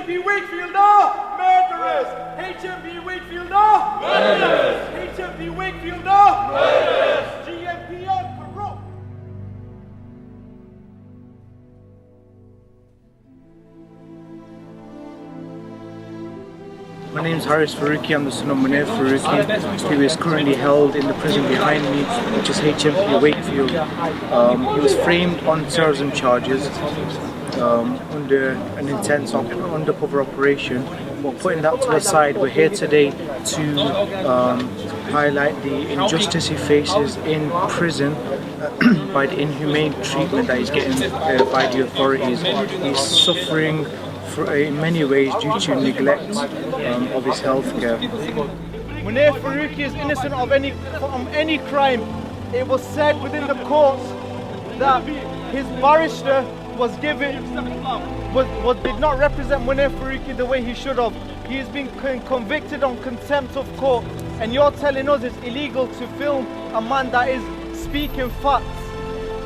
HMP Wakefield are murderers! HMP Wakefield are murderers! HMP Wakefield are murderers! GMP are corrupt! My name is Farooqi. I'm the son of Munir Farooqi. He is currently held in the prison behind me, which is HMP Wakefield. He was framed on terrorism charges under an intense undercover operation. But putting that to the side, we're here today to highlight the injustice he faces in prison by the inhumane treatment that he's getting by the authorities. He's suffering in many ways due to neglect of his healthcare. Munir Farooqi is innocent of any crime. It was said within the courts that his barrister did not represent Munir Farooqi the way he should have. He has been convicted on contempt of court, and you're telling us it's illegal to film a man that is speaking facts.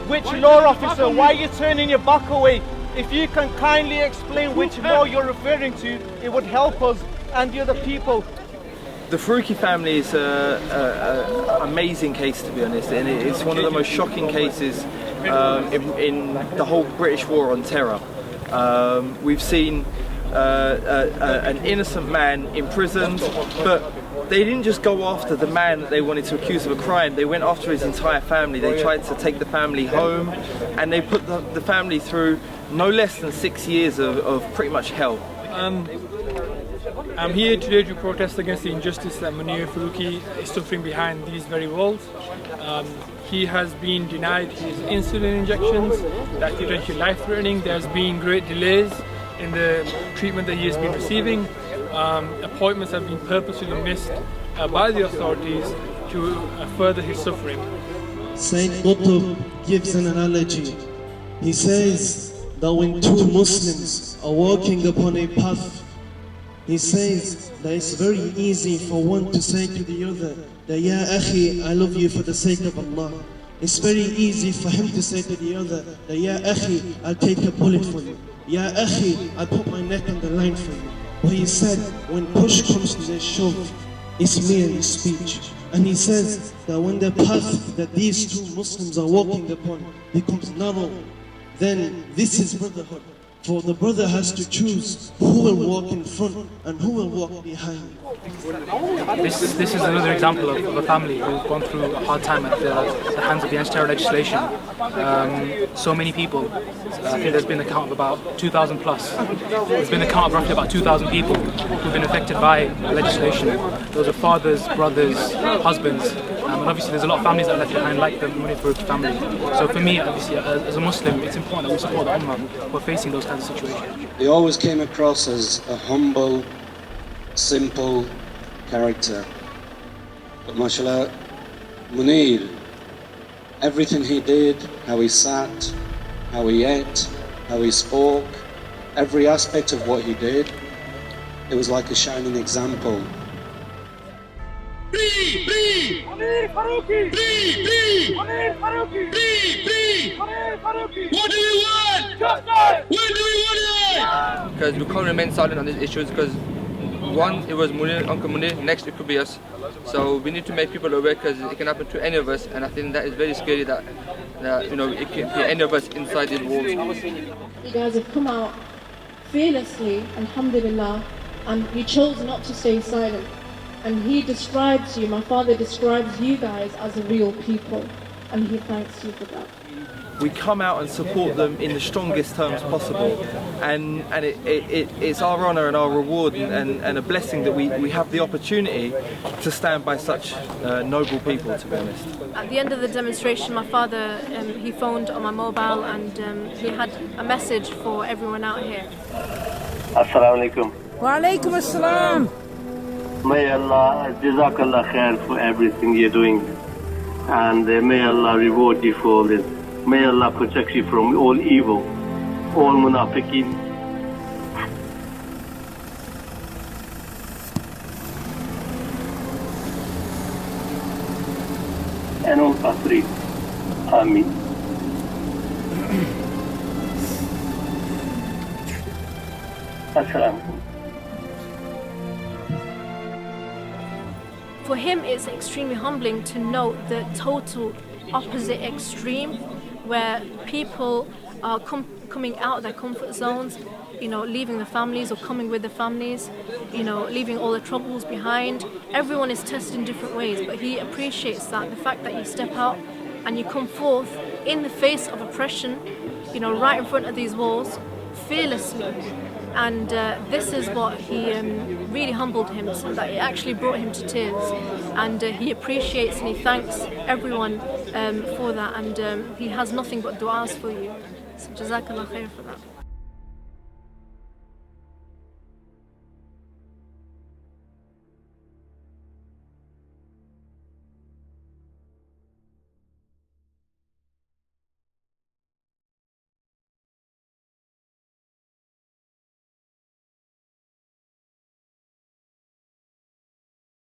Which law officer? Why are you turning your back away? If you can kindly explain which law you're referring to, it would help us and the other people. The Farooqi family is an amazing case, to be honest, and it's one of the most shocking cases in the whole British war on terror. We've seen an innocent man imprisoned, but they didn't just go after the man that they wanted to accuse of a crime. They went after his entire family. They tried to take the family home, and they put the family through no less than 6 years of pretty much hell. I'm here today to protest against the injustice that Munir Farooqi is suffering behind these very walls. He has been denied his insulin injections. That's potentially life-threatening. There's been great delays in the treatment that he has been receiving. Appointments have been purposely missed by the authorities to further his suffering. Saint Qutb gives an analogy. He says that when two Muslims are walking upon a path, he says that it's very easy for one to say to the other that, Ya Akhi, I love you for the sake of Allah. It's very easy for him to say to the other that, Ya Akhi, I'll take a bullet for you. Ya Akhi, I'll put my neck on the line for you. But he said, when push comes to the shove, it's merely speech. And he says that when the path that these two Muslims are walking upon becomes narrow, then this is brotherhood. For the brother has to choose who will walk in front and who will walk behind. This is another example of a family who've gone through a hard time at the hands of the anti-terror legislation. So many people. I think there's been a count of about 2,000 plus. There's been a count of roughly about 2,000 people who've been affected by legislation. Those are fathers, brothers, husbands, and obviously there's a lot of families that are left behind, like the Munir Farooqi family. So for me, obviously, as a Muslim, it's important that we support the Ummah who are facing those kinds of situations. He always came across as a humble, simple character. But mashallah, Munir, everything he did, how he sat, how he ate, how he spoke, every aspect of what he did, it was like a shining example. Free! Munir Farooqi! Free! Munir Farooqi! Free! Munir Farooqi! What do we want? Justice! When do we want it? Because we can't remain silent on these issues, because one, it was Munir, Uncle Munir, next it could be us. So we need to make people aware, because it can happen to any of us, and I think that is very scary that you know, it can be any of us inside these walls. You guys have come out fearlessly, alhamdulillah, and you chose not to stay silent. And he describes you, my father describes you guys as a real people, and he thanks you for that. We come out and support them in the strongest terms possible, and it's our honour and our reward and a blessing that we have the opportunity to stand by such noble people, to be honest. At the end of the demonstration, my father, he phoned on my mobile, and he had a message for everyone out here. Assalamu alaikum. Wa alaikum assalam. May Allah, Jazakallah khair for everything you're doing, and may Allah reward you for all this. May Allah protect you from all evil, all munafiqeen. And all kafirin. Ameen. Assalamu. For him, it's extremely humbling to note the total opposite extreme, where people are coming out of their comfort zones, leaving the families or coming with the families, leaving all the troubles behind. Everyone is tested in different ways, but he appreciates that, the fact that you step out and you come forth in the face of oppression, right in front of these walls, fearlessly. And this is what he really humbled him, so that it actually brought him to tears. And he appreciates and he thanks everyone for that, and he has nothing but du'as for you. So Jazakallah khair for that.